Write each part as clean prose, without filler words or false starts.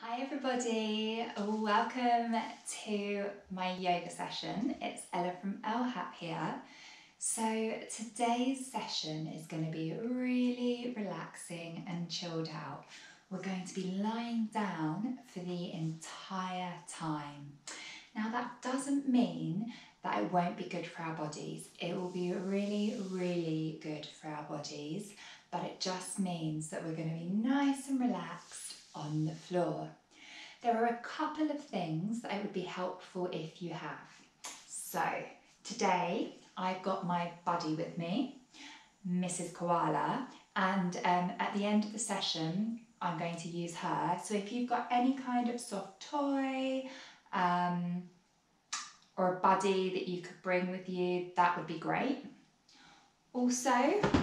Hi everybody, welcome to my yoga session. It's Ella from LHAP here. So today's session is going to be really relaxing and chilled out. We're going to be lying down for the entire time. Now that doesn't mean that it won't be good for our bodies. It will be really good for our bodies, but it just means that we're going to be nice and relaxed on the floor. There are a couple of things that it would be helpful if you have. So today I've got my buddy with me, Mrs. Koala, and at the end of the session I'm going to use her. So if you've got any kind of soft toy or a buddy that you could bring with you, that would be great. Also,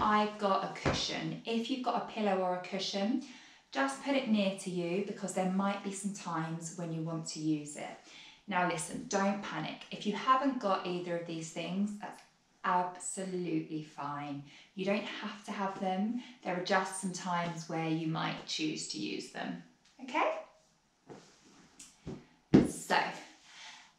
I've got a cushion. If you've got a pillow or a cushion, just put it near to you because there might be some times when you want to use it. Now listen, don't panic. If you haven't got either of these things, that's absolutely fine. You don't have to have them. There are just some times where you might choose to use them. Okay? So,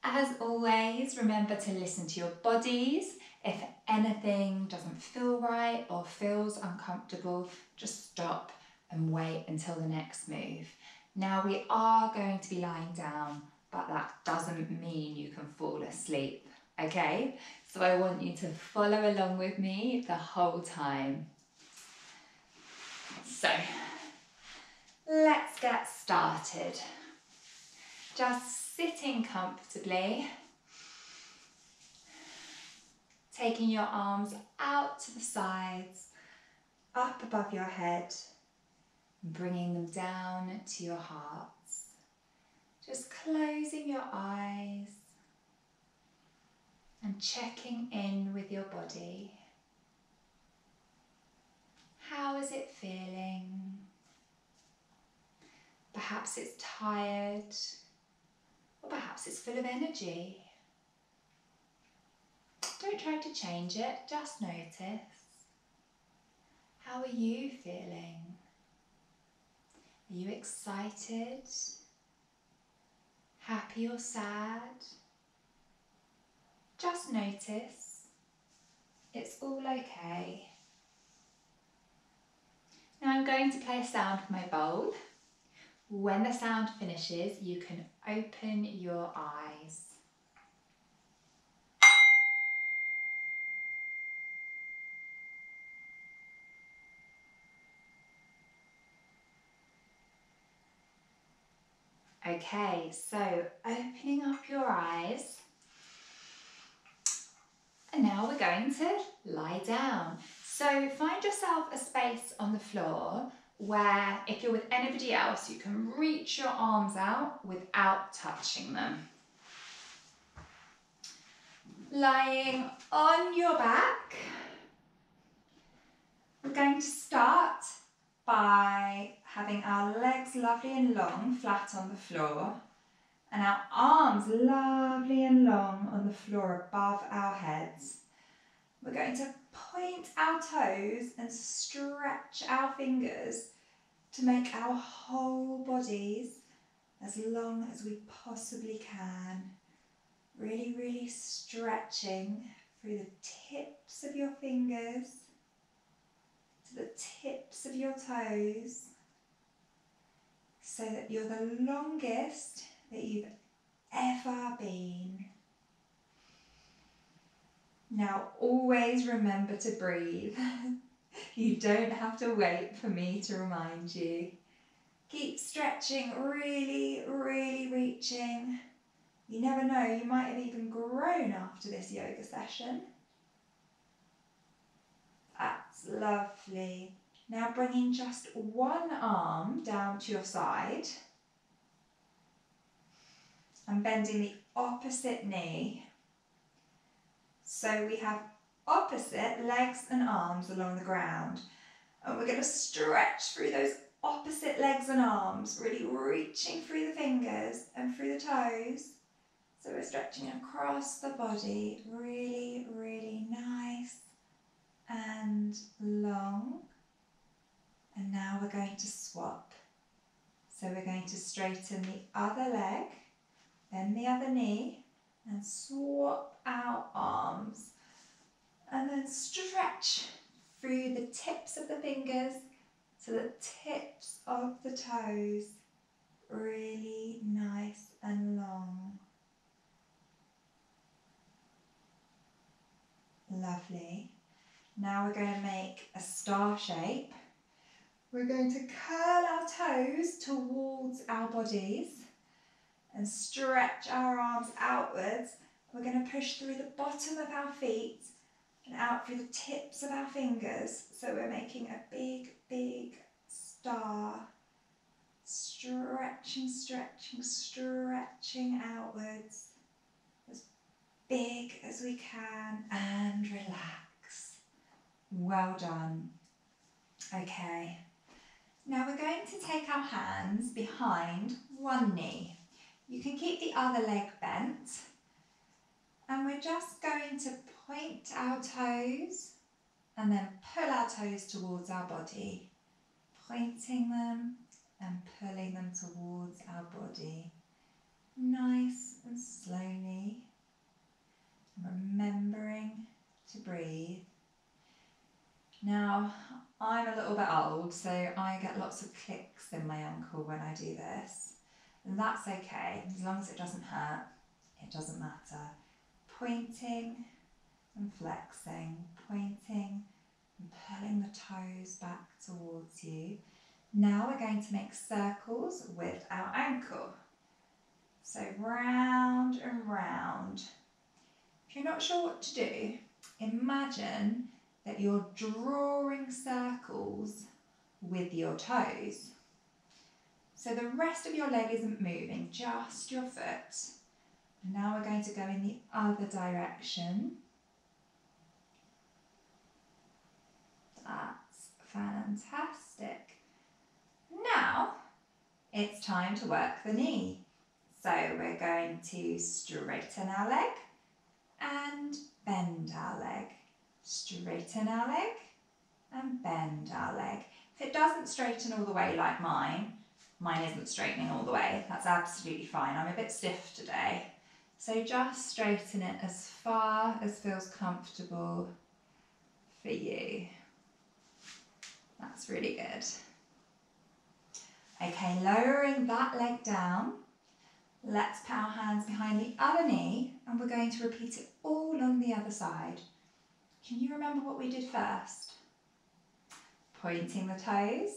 as always, remember to listen to your bodies. If anything doesn't feel right or feels uncomfortable, just stop and wait until the next move. Now we are going to be lying down, but that doesn't mean you can fall asleep, okay? So I want you to follow along with me the whole time. So, let's get started. Just sitting comfortably, taking your arms out to the sides, up above your head, bringing them down to your hearts. Just closing your eyes and checking in with your body. How is it feeling? Perhaps it's tired, or perhaps it's full of energy. Don't try to change it, just notice. How are you feeling? Are you excited? Happy or sad? Just notice. It's all okay. Now I'm going to play a sound with my bowl. When the sound finishes, you can open your eyes. Okay, so opening up your eyes. And now we're going to lie down. So find yourself a space on the floor where, if you're with anybody else, you can reach your arms out without touching them. Lying on your back, we're going to start by having our legs lovely and long, flat on the floor, and our arms lovely and long on the floor above our heads. We're going to point our toes and stretch our fingers to make our whole bodies as long as we possibly can. Really stretching through the tips of your fingers to the tips of your toes so that you're the longest that you've ever been. Now always remember to breathe. You don't have to wait for me to remind you. Keep stretching, really reaching. You never know, you might have even grown after this yoga session. That's lovely. Now bringing just one arm down to your side and bending the opposite knee. So we have opposite legs and arms along the ground. And we're going to stretch through those opposite legs and arms, really reaching through the fingers and through the toes. So we're stretching across the body, really nice and long. And now we're going to swap. So we're going to straighten the other leg, bend the other knee, and swap our arms. And then stretch through the tips of the fingers to the tips of the toes. Really nice and long. Lovely. Now we're going to make a star shape. We're going to curl our toes towards our bodies and stretch our arms outwards. We're going to push through the bottom of our feet and out through the tips of our fingers. So we're making a big, big star. Stretching, stretching, stretching outwards. As big as we can and relax. Well done. Okay. Now we're going to take our hands behind one knee. You can keep the other leg bent. And we're just going to point our toes and then pull our toes towards our body. Pointing them and pulling them towards our body. Nice and slowly. Remembering to breathe. Now, I'm a little bit old, so I get lots of clicks in my ankle when I do this. And that's okay, as long as it doesn't hurt, it doesn't matter. Pointing and flexing, pointing and pulling the toes back towards you. Now we're going to make circles with our ankle. So round and round. If you're not sure what to do, imagine that you're drawing circles with your toes. So the rest of your leg isn't moving, just your foot. And now we're going to go in the other direction. That's fantastic. Now it's time to work the knee. So we're going to straighten our leg and bend our leg. Straighten our leg and bend our leg. If it doesn't straighten all the way like mine isn't straightening all the way, that's absolutely fine. I'm a bit stiff today. So just straighten it as far as feels comfortable for you. That's really good. Okay, lowering that leg down. Let's put our hands behind the other knee and we're going to repeat it all on the other side. Can you remember what we did first? Pointing the toes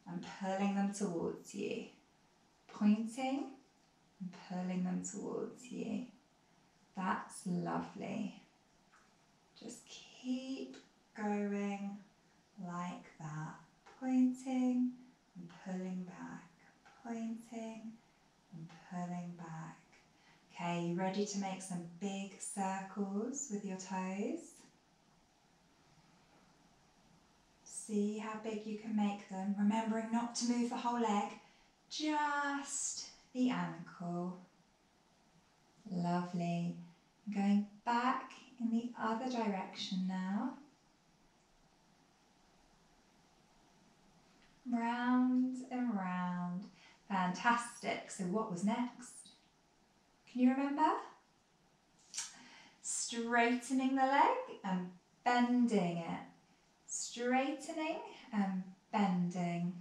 and pulling them towards you. Pointing and pulling them towards you. That's lovely. Just keep going like that. Pointing and pulling back. Pointing and pulling back. Okay, you ready to make some big circles with your toes? See how big you can make them, remembering not to move the whole leg, just the ankle. Lovely. Going back in the other direction now. Round and round. Fantastic. So what was next? Can you remember? Straightening the leg and bending it. Straightening and bending.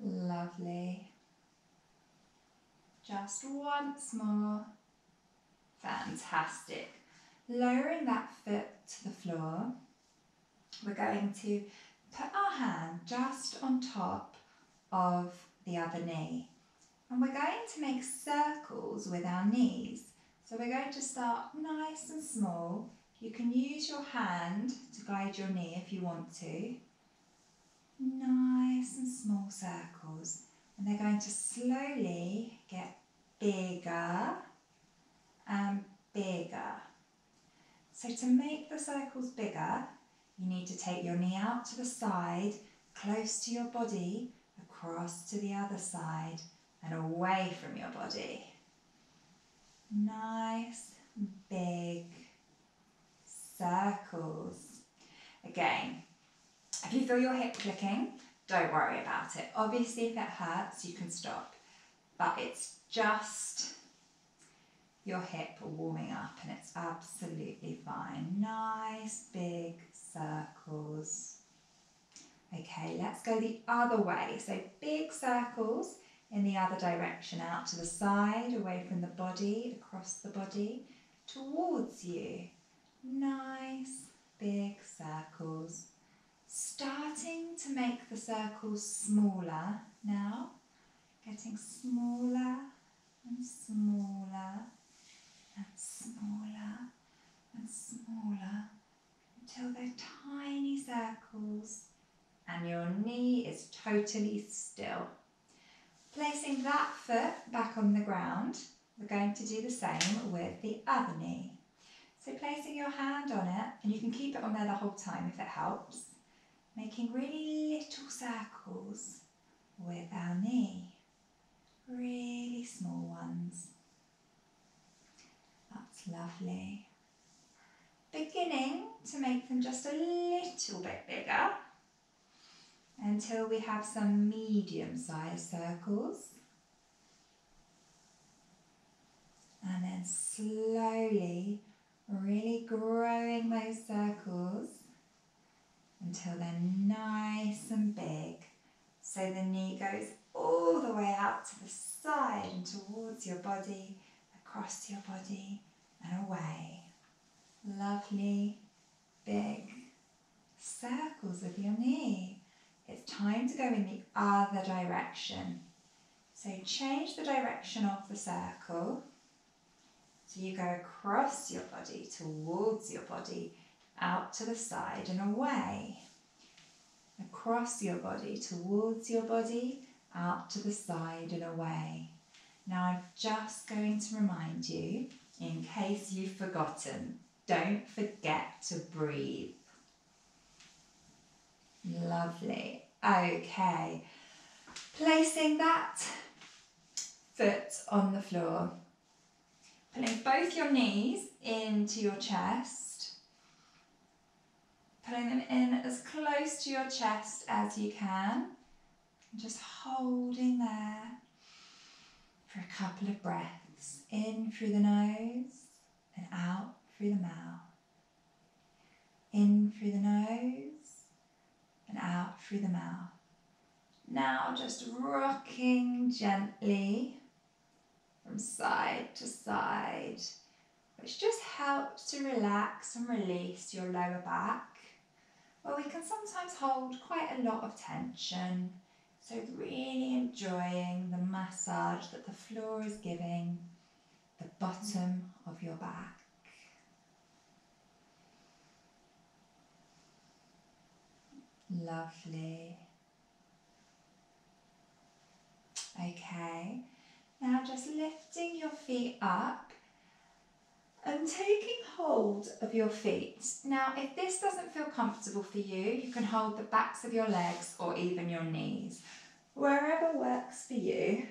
Lovely. Just once more. Fantastic. Lowering that foot to the floor, we're going to put our hand just on top of the other knee. And we're going to make circles with our knees. So we're going to start nice and small. You can use your hand to guide your knee if you want to. Nice and small circles. And they're going to slowly get bigger and bigger. So to make the circles bigger, you need to take your knee out to the side, close to your body, across to the other side and away from your body. Nice big circles. Again, if you feel your hip clicking, don't worry about it. Obviously, if it hurts, you can stop, but it's just your hip warming up and it's absolutely fine. Nice big circles. Okay, let's go the other way. So big circles in the other direction, out to the side, away from the body, across the body, towards you. Nice big circles. Starting to make the circles smaller now, getting smaller and smaller and smaller and smaller until they're tiny circles and your knee is totally still. Placing that foot back on the ground, we're going to do the same with the other knee. So placing your hand on it, and you can keep it on there the whole time if it helps, making really little circles with our knee, really small ones. That's lovely. Beginning to make them just a little bit bigger until we have some medium-sized circles. And then slowly, really growing those circles until they're nice and big. So the knee goes all the way out to the side and towards your body, across your body and away. Lovely big circles with your knee. It's time to go in the other direction. So change the direction of the circle. So you go across your body, towards your body, out to the side and away. Across your body, towards your body, out to the side and away. Now I'm just going to remind you, in case you've forgotten, don't forget to breathe. Lovely. Okay. Placing that foot on the floor. Pulling both your knees into your chest. Pulling them in as close to your chest as you can. And just holding there for a couple of breaths. In through the nose and out through the mouth. In through the nose and out through the mouth. Now just rocking gently from side to side, which just helps to relax and release your lower back, where we can sometimes hold quite a lot of tension. So really enjoying the massage that the floor is giving the bottom of your back. Lovely. Okay, now just lifting your feet up and taking hold of your feet. Now, if this doesn't feel comfortable for you, you can hold the backs of your legs or even your knees, wherever works for you.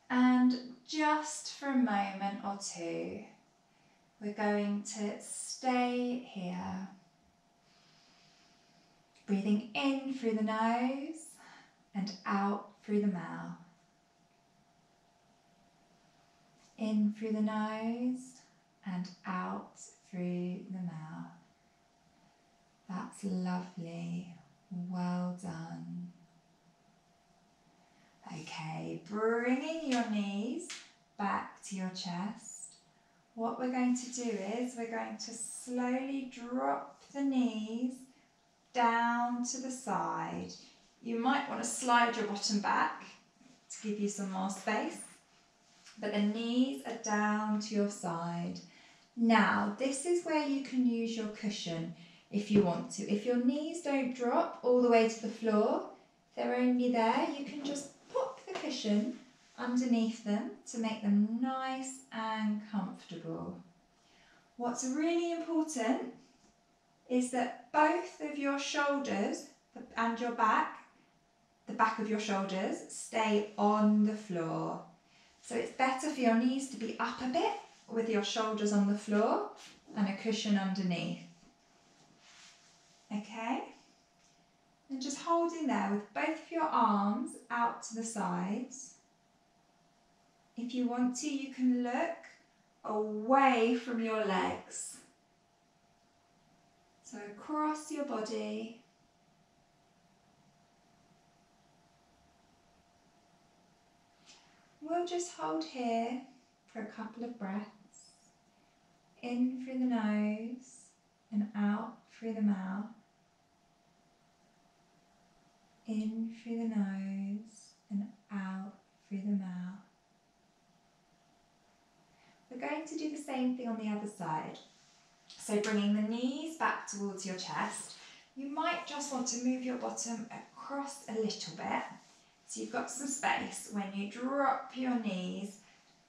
And just for a moment or two, we're going to stay here. Breathing in through the nose and out through the mouth. In through the nose and out through the mouth. That's lovely. Well done. Okay, bringing your knees back to your chest. What we're going to do is we're going to slowly drop the knees down to the side. You might want to slide your bottom back to give you some more space, but the knees are down to your side. Now, this is where you can use your cushion if you want to. If your knees don't drop all the way to the floor, they're only there, you can just pop the cushion underneath them to make them nice and comfortable. What's really important is that both of your shoulders and your back, the back of your shoulders, stay on the floor. So it's better for your knees to be up a bit with your shoulders on the floor and a cushion underneath. Okay? And just holding there with both of your arms out to the sides. If you want to, you can look away from your legs. So across your body. We'll just hold here for a couple of breaths. In through the nose and out through the mouth. In through the nose and out through the mouth. We're going to do the same thing on the other side. So bringing the knees back towards your chest. You might just want to move your bottom across a little bit, so you've got some space when you drop your knees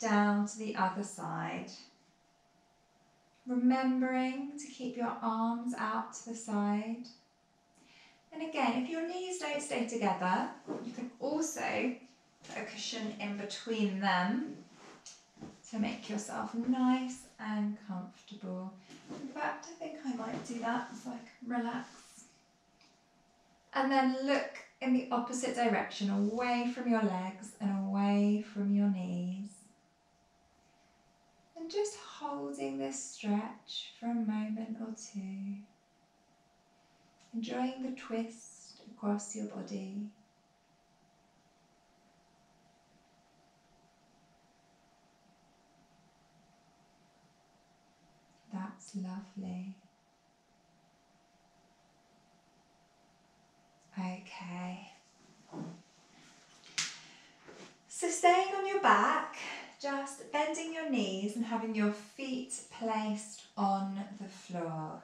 down to the other side. Remembering to keep your arms out to the side. And again, if your knees don't stay together, you can also put a cushion in between them to make yourself nice and comfortable. In fact, I think I might do that so I can relax. And then look in the opposite direction, away from your legs and away from your knees. And just holding this stretch for a moment or two. Enjoying the twist across your body. That's lovely. Okay. So staying on your back, just bending your knees and having your feet placed on the floor.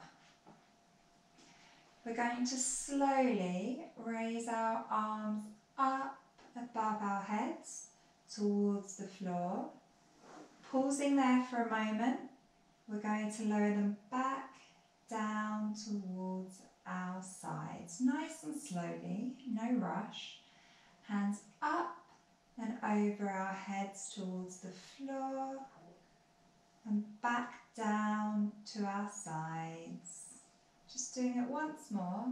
We're going to slowly raise our arms up above our heads towards the floor. Pausing there for a moment, we're going to lower them back down towards our sides. Nice and slowly, no rush. Hands up and over our heads towards the floor and back down to our sides. Just doing it once more.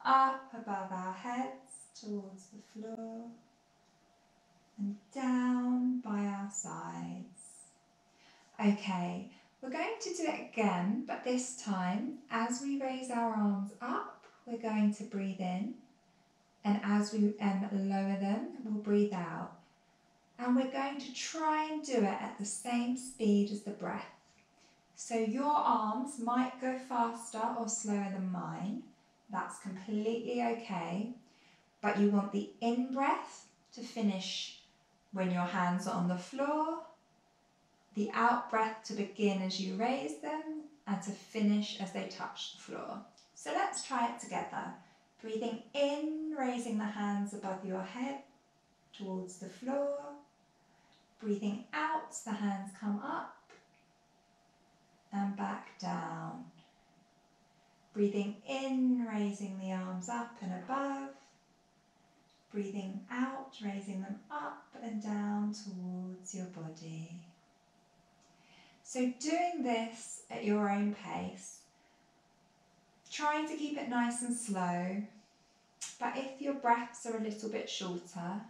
Up above our heads towards the floor and down by our sides. Okay, we're going to do it again, but this time as we raise our arms up, we're going to breathe in, and as we lower them, we'll breathe out. And we're going to try and do it at the same speed as the breath. So your arms might go faster or slower than mine. That's completely okay. But you want the in-breath to finish when your hands are on the floor, the out-breath to begin as you raise them, and to finish as they touch the floor. So let's try it together. Breathing in, raising the hands above your head towards the floor. Breathing out, the hands come up and back down. Breathing in, raising the arms up and above. Breathing out, raising them up and down towards your body. So doing this at your own pace, trying to keep it nice and slow, but if your breaths are a little bit shorter,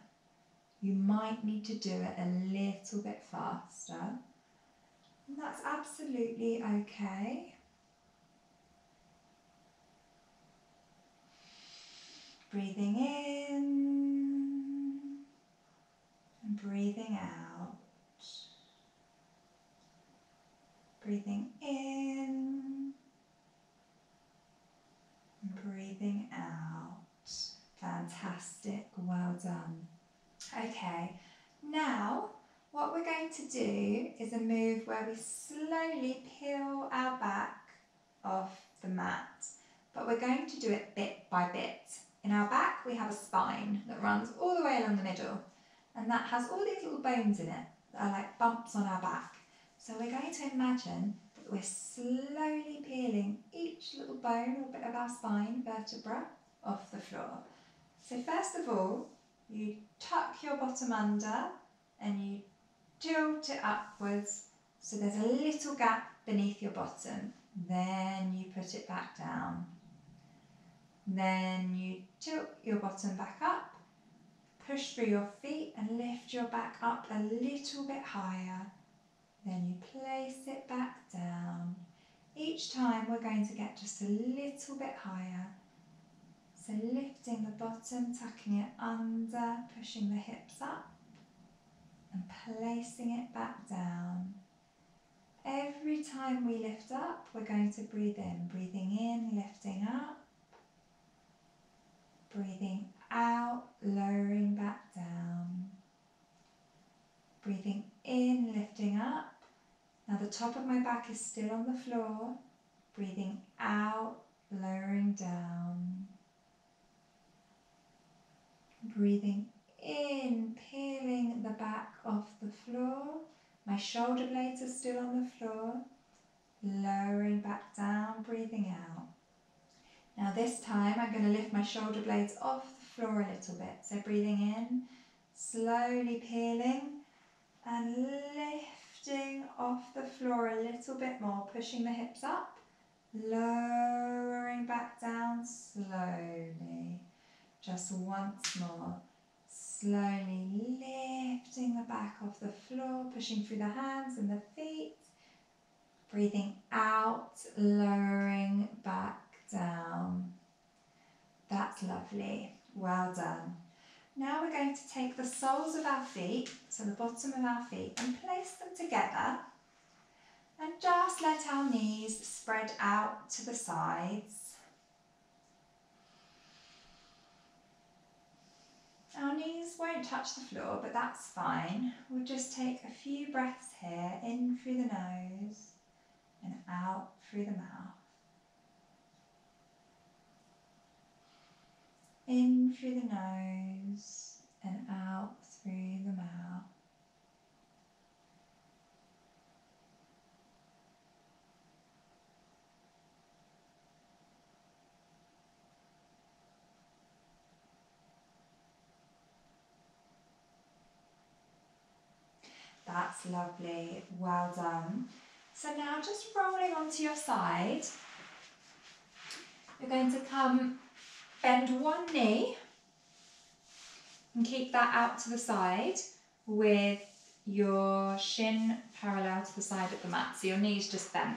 you might need to do it a little bit faster. And that's absolutely okay. Breathing in and breathing out. Breathing in and breathing out. Fantastic, well done. Okay, now what we're going to do is a move where we slowly peel our back off the mat, but we're going to do it bit by bit. In our back we have a spine that runs all the way along the middle, and that has all these little bones in it that are like bumps on our back. So we're going to imagine that we're slowly peeling each little bone or bit of our spine vertebra off the floor. So first of all, you tuck your bottom under and you tilt it upwards so there's a little gap beneath your bottom. Then you put it back down. Then you tilt your bottom back up, push through your feet and lift your back up a little bit higher. Then you place it back down. Each time we're going to get just a little bit higher. So lifting the bottom, tucking it under, pushing the hips up and placing it back down. Every time we lift up, we're going to breathe in. Breathing in, lifting up. Breathing out, lowering back down. Breathing in, lifting up. Now the top of my back is still on the floor. Breathing out, lowering down. Breathing in, peeling the back off the floor. My shoulder blades are still on the floor. Lowering back down, breathing out. Now this time I'm going to lift my shoulder blades off the floor a little bit. So breathing in, slowly peeling and lifting off the floor a little bit more, pushing the hips up, lowering back down slowly. Just once more. Slowly lifting the back off the floor, pushing through the hands and the feet. Breathing out, lowering back down. That's lovely. Well done. Now we're going to take the soles of our feet, so the bottom of our feet, and place them together. And just let our knees spread out to the sides. Our knees won't touch the floor, but that's fine. We'll just take a few breaths here, in through the nose and out through the mouth. In through the nose and out through the mouth. That's lovely, well done. So now just rolling onto your side, you're going to bend one knee and keep that out to the side with your shin parallel to the side of the mat, so your knee's just bent.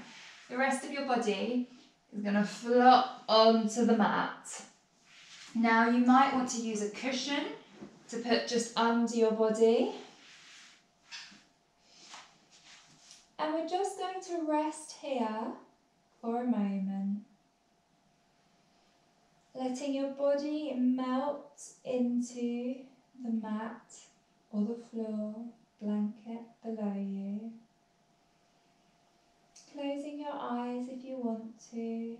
The rest of your body is going to flop onto the mat. Now you might want to use a cushion to put just under your body. And we're just going to rest here for a moment. Letting your body melt into the mat or the floor, blanket below you. Closing your eyes if you want to.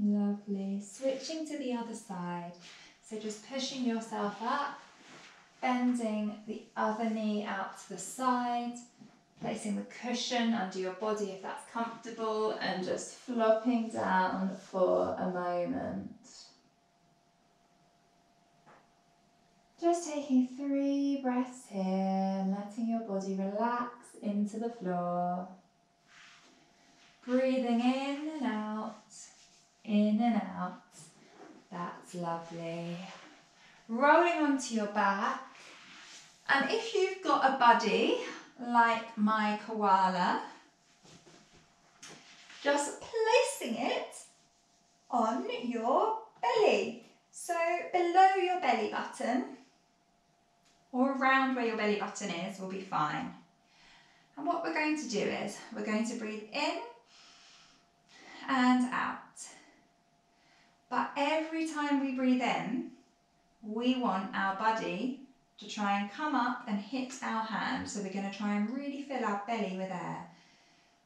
Lovely. Switching to the other side. So just pushing yourself up, bending the other knee out to the side, placing the cushion under your body if that's comfortable, and just flopping down for a moment. Just taking 3 breaths here, letting your body relax into the floor. Breathing in and out, in and out. That's lovely. Rolling onto your back. And if you've got a buddy like my koala, just placing it on your belly. So below your belly button, or around where your belly button is, will be fine. And what we're going to do is we're going to breathe in and out. But every time we breathe in, we want our body to try and come up and hit our hand. So we're going to try and really fill our belly with air.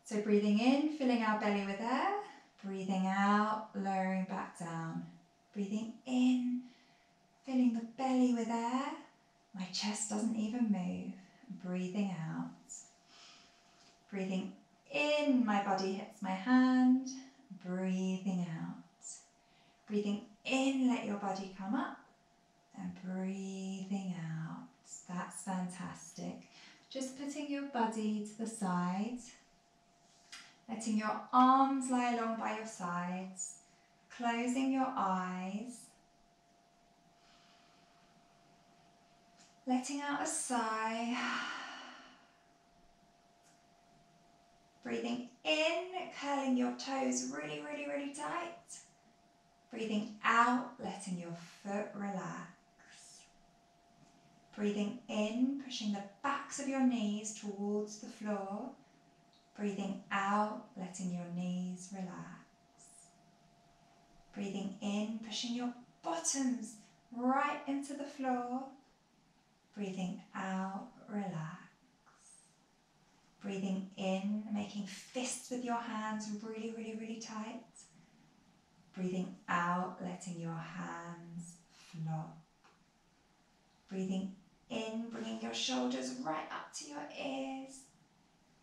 So breathing in, filling our belly with air. Breathing out, lowering back down. Breathing in, filling the belly with air. My chest doesn't even move. Breathing out. Breathing in, my body hits my hand. Breathing out. Breathing in, let your body come up. And breathing out. That's fantastic. Just putting your body to the side. letting your arms lie along by your sides, closing your eyes, letting out a sigh, breathing in, curling your toes really, really, really tight, breathing out, letting your foot relax. Breathing in, pushing the backs of your knees towards the floor. Breathing out, letting your knees relax. Breathing in, pushing your bottoms right into the floor. Breathing out, relax. Breathing in, making fists with your hands really, really, really tight. Breathing out, letting your hands flop. Breathing in, bringing your shoulders right up to your ears.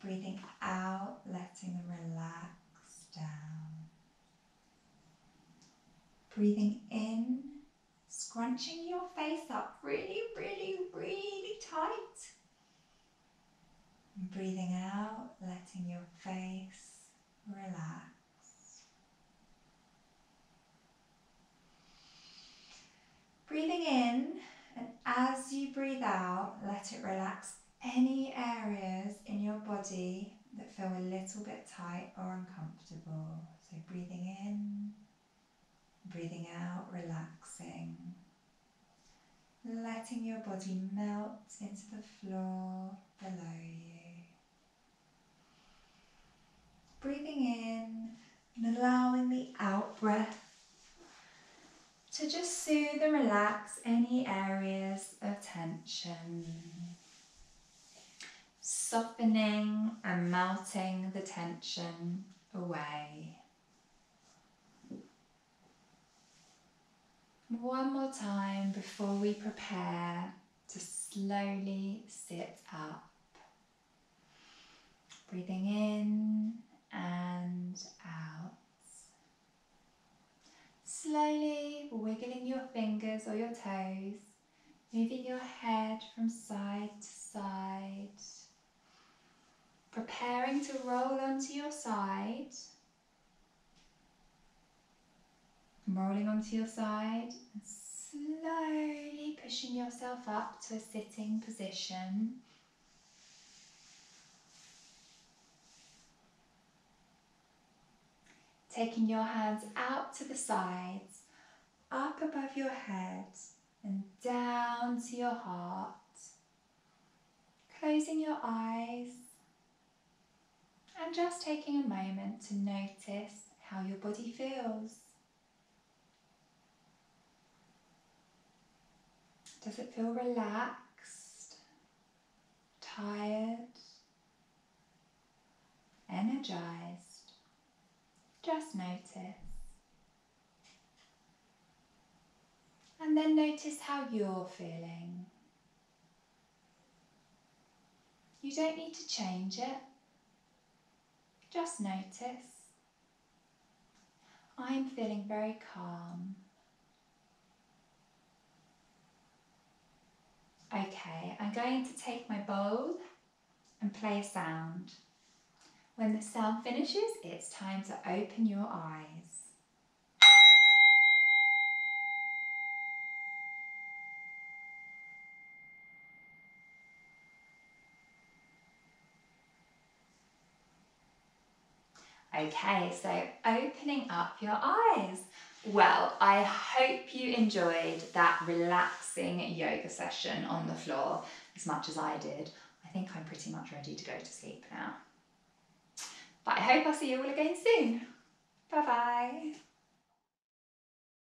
Breathing out, letting them relax down. Breathing in, scrunching your face up really, really, really tight. And breathing out, letting your face relax. Breathing in, and as you breathe out, let it relax any areas in your body that feel a little bit tight or uncomfortable. So breathing in, breathing out, relaxing. Letting your body melt into the floor below you. Breathing in and allowing the out breath to just soothe and relax any areas of tension. Softening and melting the tension away. One more time before we prepare to slowly sit up. Breathing in and out. Slowly wiggling your fingers or your toes, moving your head from side to side. Preparing to roll onto your side. Rolling onto your side and slowly pushing yourself up to a sitting position. Taking your hands out to the sides, up above your head and down to your heart. Closing your eyes and just taking a moment to notice how your body feels. Does it feel relaxed, tired, energized? Just notice. And then notice how you're feeling. You don't need to change it. Just notice. I'm feeling very calm. Okay, I'm going to take my bowl and play a sound. When the sound finishes, it's time to open your eyes. Okay, so opening up your eyes. Well, I hope you enjoyed that relaxing yoga session on the floor as much as I did. I think I'm pretty much ready to go to sleep now. But I hope I'll see you all again soon. Bye bye.